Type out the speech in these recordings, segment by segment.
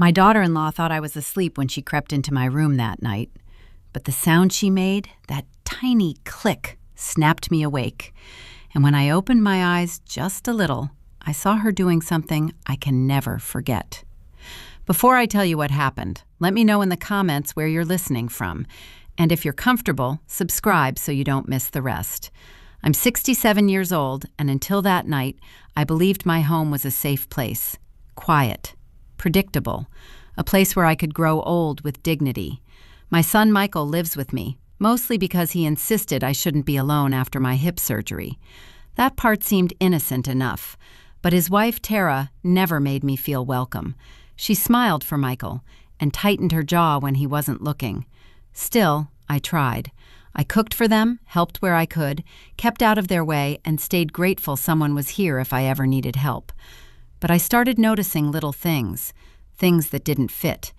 My daughter-in-law thought I was asleep when she crept into my room that night, but the sound she made, that tiny click, snapped me awake. And when I opened my eyes just a little, I saw her doing something I can never forget. Before I tell you what happened, let me know in the comments where you're listening from. And if you're comfortable, subscribe so you don't miss the rest. I'm 67 years old, and until that night, I believed my home was a safe place. Quiet. Predictable. A place where I could grow old with dignity. My son Michael lives with me, mostly because he insisted I shouldn't be alone after my hip surgery. That part seemed innocent enough, but his wife Tara never made me feel welcome. She smiled for Michael and tightened her jaw when he wasn't looking. Still, I tried. I cooked for them, helped where I could, kept out of their way, and stayed grateful someone was here if I ever needed help. But I started noticing little things that didn't fit.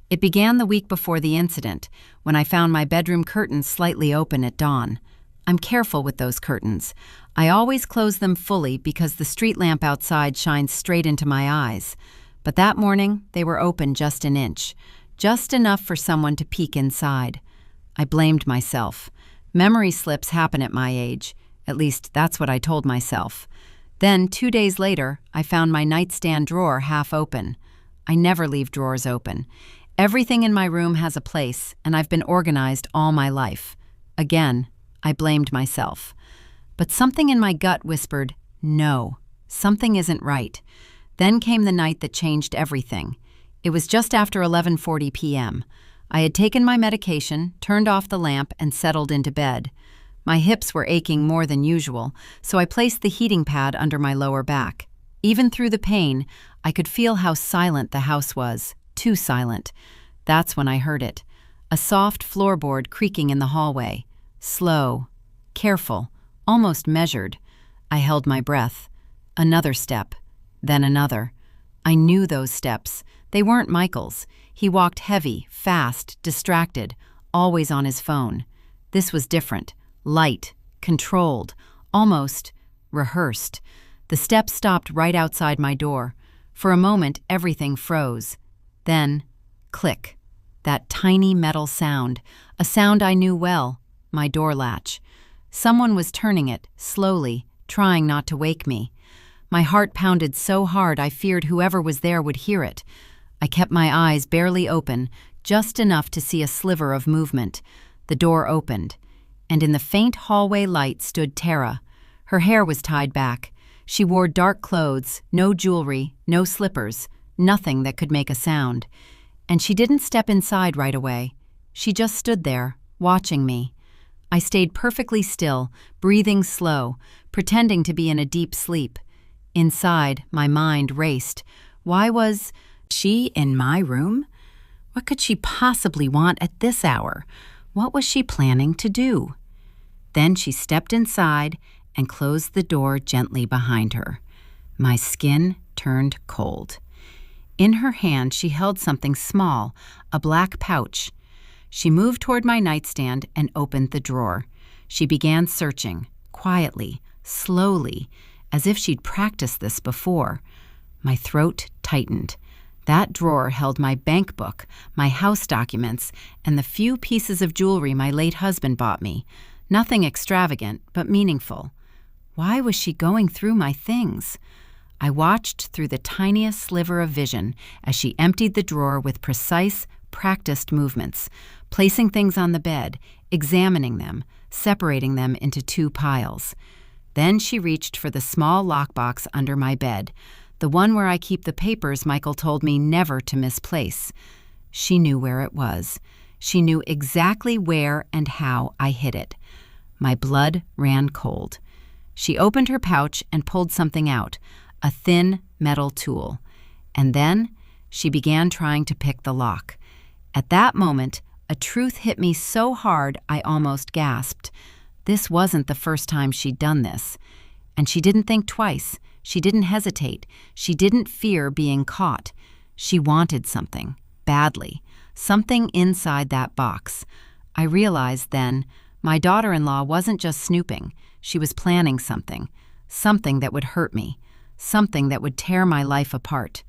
It began the week before the incident, when I found my bedroom curtains slightly open at dawn. I'm careful with those curtains. I always close them fully because the street lamp outside shines straight into my eyes. But that morning, they were open just an inch, just enough for someone to peek inside. I blamed myself. Memory slips happen at my age. At least that's what I told myself. Then, 2 days later, I found my nightstand drawer half open. I never leave drawers open. Everything in my room has a place, and I've been organized all my life. Again, I blamed myself. But something in my gut whispered, no, something isn't right. Then came the night that changed everything. It was just after 11:40 p.m. I had taken my medication, turned off the lamp, and settled into bed. My hips were aching more than usual, so I placed the heating pad under my lower back. Even through the pain, I could feel how silent the house was, too silent. That's when I heard it. A soft floorboard creaking in the hallway. Slow, careful, almost measured. I held my breath. Another step, then another. I knew those steps. They weren't Michael's. He walked heavy, fast, distracted, always on his phone. This was different. Light, controlled, almost rehearsed. The steps stopped right outside my door. For a moment, everything froze. Then, click. That tiny metal sound, a sound I knew well, my door latch. Someone was turning it, slowly, trying not to wake me. My heart pounded so hard I feared whoever was there would hear it. I kept my eyes barely open, just enough to see a sliver of movement. The door opened, and in the faint hallway light stood Tara. Her hair was tied back. She wore dark clothes, no jewelry, no slippers, nothing that could make a sound. And she didn't step inside right away. She just stood there, watching me. I stayed perfectly still, breathing slow, pretending to be in a deep sleep. Inside, my mind raced. Why was she in my room? What could she possibly want at this hour? What was she planning to do? Then she stepped inside and closed the door gently behind her. My skin turned cold. In her hand, she held something small, a black pouch. She moved toward my nightstand and opened the drawer. She began searching, quietly, slowly, as if she'd practiced this before. My throat tightened. That drawer held my bank book, my house documents, and the few pieces of jewelry my late husband bought me. Nothing extravagant, but meaningful. Why was she going through my things? I watched through the tiniest sliver of vision as she emptied the drawer with precise, practiced movements, placing things on the bed, examining them, separating them into two piles. Then she reached for the small lockbox under my bed, the one where I keep the papers Michael told me never to misplace. She knew where it was. She knew exactly where and how I hid it. My blood ran cold. She opened her pouch and pulled something out, a thin metal tool. And then she began trying to pick the lock. At that moment, a truth hit me so hard I almost gasped. This wasn't the first time she'd done this. And she didn't think twice. She didn't hesitate. She didn't fear being caught. She wanted something, badly. Something inside that box. I realized then, my daughter-in-law wasn't just snooping. She was planning something. Something that would hurt me. Something that would tear my life apart.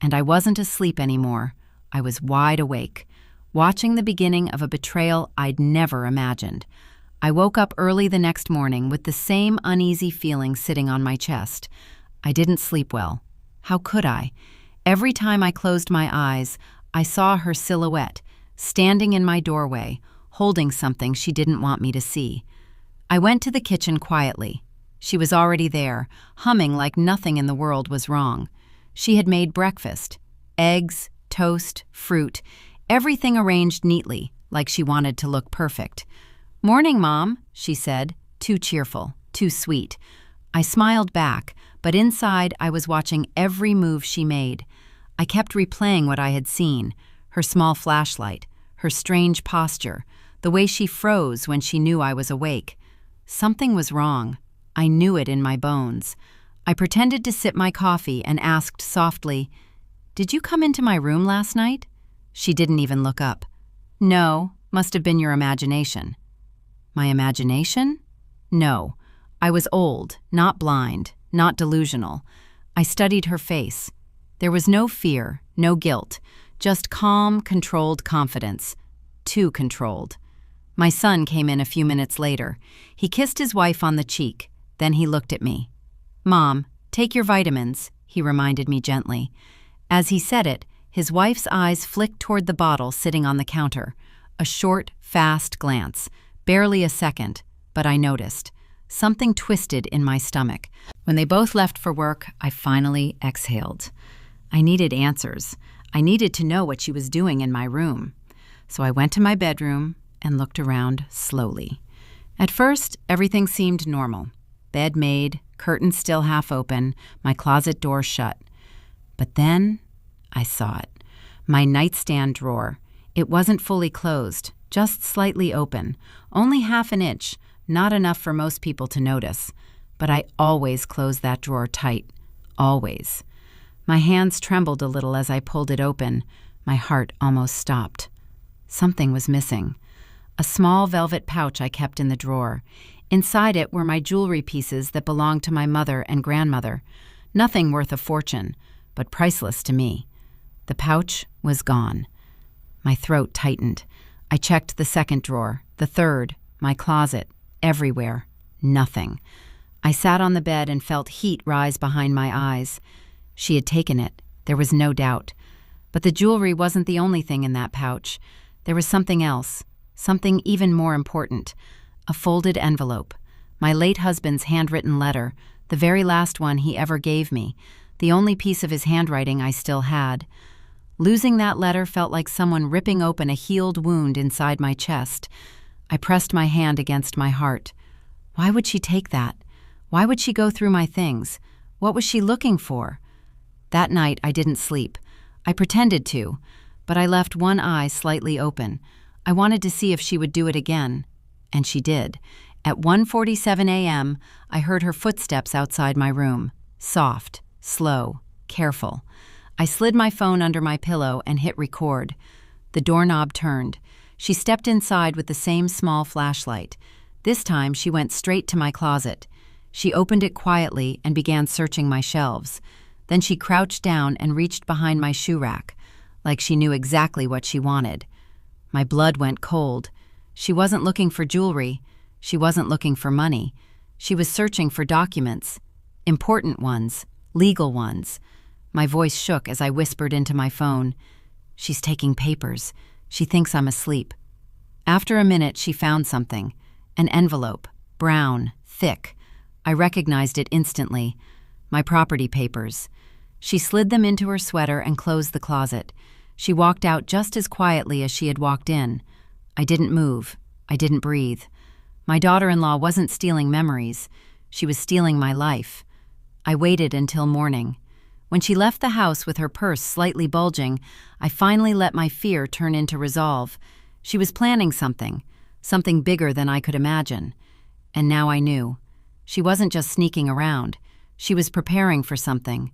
And I wasn't asleep anymore. I was wide awake, watching the beginning of a betrayal I'd never imagined. I woke up early the next morning with the same uneasy feeling sitting on my chest. I didn't sleep well. How could I? Every time I closed my eyes, I saw her silhouette, standing in my doorway, holding something she didn't want me to see. I went to the kitchen quietly. She was already there, humming like nothing in the world was wrong. She had made breakfast: eggs, toast, fruit, everything arranged neatly, like she wanted to look perfect. "Morning, Mom," she said, too cheerful, too sweet. I smiled back, but inside I was watching every move she made. I kept replaying what I had seen: her small flashlight, her strange posture, the way she froze when she knew I was awake. Something was wrong. I knew it in my bones. I pretended to sip my coffee and asked softly, "Did you come into my room last night?" She didn't even look up. "No, must have been your imagination." My imagination? No. I was old, not blind, not delusional. I studied her face. There was no fear, no guilt, just calm, controlled confidence. Too controlled. My son came in a few minutes later. He kissed his wife on the cheek. Then he looked at me. "Mom, take your vitamins," he reminded me gently. As he said it, his wife's eyes flicked toward the bottle sitting on the counter. A short, fast glance. Barely a second, but I noticed. Something twisted in my stomach. When they both left for work, I finally exhaled. I needed answers. I needed to know what she was doing in my room. So I went to my bedroom and looked around slowly. At first, everything seemed normal. Bed made, curtains still half open, my closet door shut. But then I saw it. My nightstand drawer. It wasn't fully closed, just slightly open, only half an inch, not enough for most people to notice. But I always close that drawer tight. Always. My hands trembled a little as I pulled it open. My heart almost stopped. Something was missing. A small velvet pouch I kept in the drawer. Inside it were my jewelry pieces that belonged to my mother and grandmother. Nothing worth a fortune, but priceless to me. The pouch was gone. My throat tightened. I checked the second drawer, the third, my closet, everywhere. Nothing. I sat on the bed and felt heat rise behind my eyes. She had taken it, there was no doubt. But the jewelry wasn't the only thing in that pouch. There was something else, something even more important. A folded envelope. My late husband's handwritten letter, the very last one he ever gave me, the only piece of his handwriting I still had. Losing that letter felt like someone ripping open a healed wound inside my chest. I pressed my hand against my heart. Why would she take that? Why would she go through my things? What was she looking for? That night I didn't sleep. I pretended to, but I left one eye slightly open. I wanted to see if she would do it again. And she did. At 1:47 a.m., I heard her footsteps outside my room. Soft, slow, careful. I slid my phone under my pillow and hit record. The doorknob turned. She stepped inside with the same small flashlight. This time she went straight to my closet. She opened it quietly and began searching my shelves. Then she crouched down and reached behind my shoe rack, like she knew exactly what she wanted. My blood went cold. She wasn't looking for jewelry. She wasn't looking for money. She was searching for documents. Important ones. Legal ones. My voice shook as I whispered into my phone. "She's taking papers. She thinks I'm asleep." After a minute, she found something. An envelope. Brown. Thick. I recognized it instantly. My property papers. She slid them into her sweater and closed the closet. She walked out just as quietly as she had walked in. I didn't move. I didn't breathe. My daughter-in-law wasn't stealing memories. She was stealing my life. I waited until morning. When she left the house with her purse slightly bulging, I finally let my fear turn into resolve. She was planning something bigger than I could imagine. And now I knew. She wasn't just sneaking around. She was preparing for something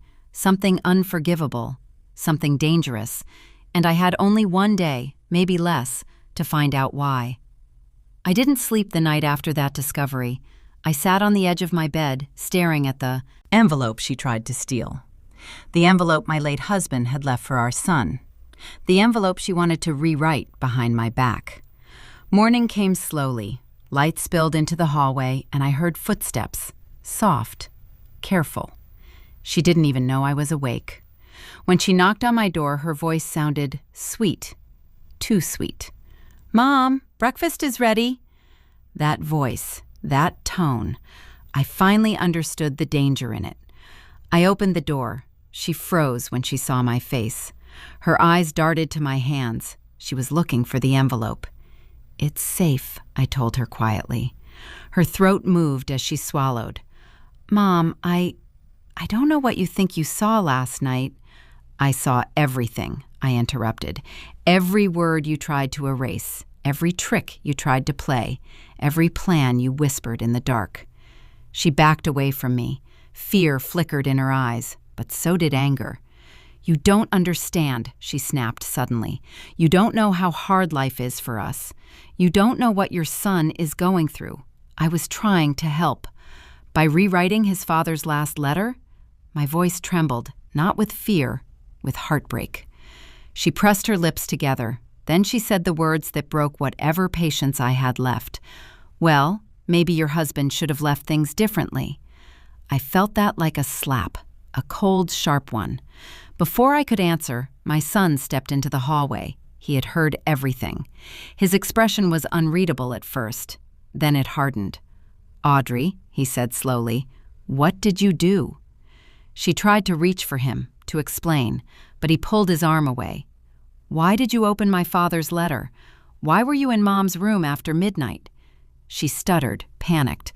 unforgivable, something dangerous, and I had only one day, maybe less, to find out why. I didn't sleep the night after that discovery. I sat on the edge of my bed, staring at the envelope she tried to steal. The envelope my late husband had left for our son. The envelope she wanted to rewrite behind my back. Morning came slowly. Light spilled into the hallway, and I heard footsteps. Soft, careful. She didn't even know I was awake. When she knocked on my door, her voice sounded sweet. Too sweet. "Mom, breakfast is ready." That voice, that tone, I finally understood the danger in it. I opened the door. She froze when she saw my face. Her eyes darted to my hands. She was looking for the envelope. "It's safe," I told her quietly. Her throat moved as she swallowed. "Mom, I don't know what you think you saw last night." "I saw everything," I interrupted. "Every word you tried to erase, every trick you tried to play, every plan you whispered in the dark." She backed away from me. Fear flickered in her eyes, but so did anger. "You don't understand," she snapped suddenly. "You don't know how hard life is for us. You don't know what your son is going through. I was trying to help. By rewriting his father's last letter?" My voice trembled, not with fear, with heartbreak. She pressed her lips together. Then she said the words that broke whatever patience I had left. "Well, maybe your husband should have left things differently." I felt that like a slap, a cold, sharp one. Before I could answer, my son stepped into the hallway. He had heard everything. His expression was unreadable at first. Then it hardened. "Audrey," he said slowly, "what did you do?" She tried to reach for him, to explain, but he pulled his arm away. "Why did you open my father's letter? Why were you in Mom's room after midnight?" She stuttered, panicked.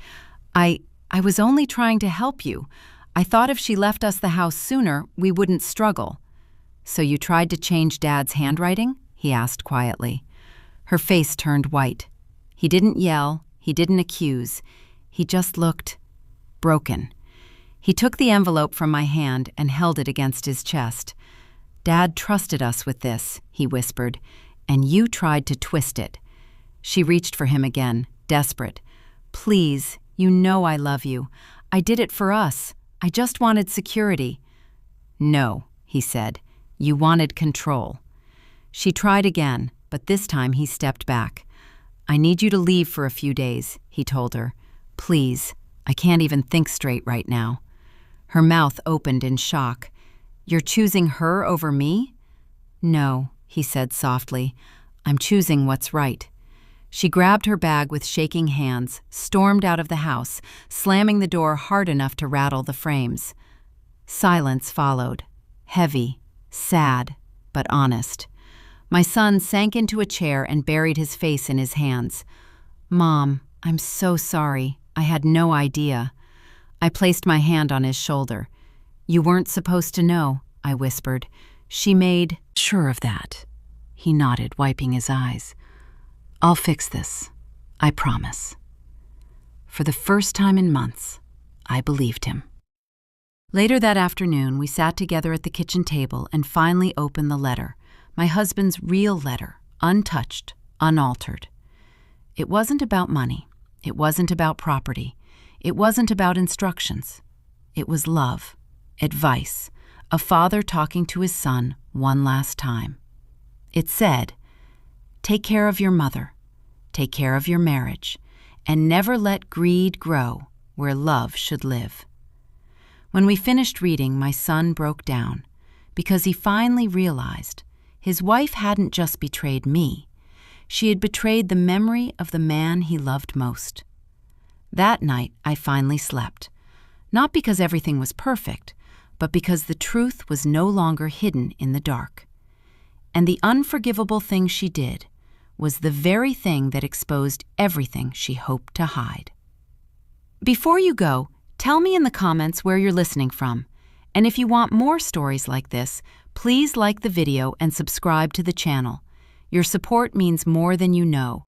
I was only trying to help you. I thought if she left us the house sooner, we wouldn't struggle." "So you tried to change Dad's handwriting?" he asked quietly. Her face turned white. He didn't yell, he didn't accuse. He just looked broken. He took the envelope from my hand and held it against his chest. "Dad trusted us with this," he whispered, "and you tried to twist it." She reached for him again, desperate. "Please, you know I love you. I did it for us. I just wanted security." "No," he said. "You wanted control." She tried again, but this time he stepped back. "I need you to leave for a few days," he told her. "Please, I can't even think straight right now." Her mouth opened in shock. "You're choosing her over me?" "No," he said softly. "I'm choosing what's right." She grabbed her bag with shaking hands, stormed out of the house, slamming the door hard enough to rattle the frames. Silence followed, heavy, sad, but honest. My son sank into a chair and buried his face in his hands. "Mom, I'm so sorry. I had no idea." I placed my hand on his shoulder. "You weren't supposed to know," I whispered. "She made sure of that." He nodded, wiping his eyes. "I'll fix this. I promise." For the first time in months, I believed him. Later that afternoon, we sat together at the kitchen table and finally opened the letter, my husband's real letter, untouched, unaltered. It wasn't about money. It wasn't about property. It wasn't about instructions. It was love, advice, a father talking to his son one last time. It said, "Take care of your mother, take care of your marriage, and never let greed grow where love should live." When we finished reading, my son broke down because he finally realized his wife hadn't just betrayed me. She had betrayed the memory of the man he loved most. That night, I finally slept, not because everything was perfect, but because the truth was no longer hidden in the dark. And the unforgivable thing she did was the very thing that exposed everything she hoped to hide. Before you go, tell me in the comments where you're listening from. And if you want more stories like this, please like the video and subscribe to the channel. Your support means more than you know.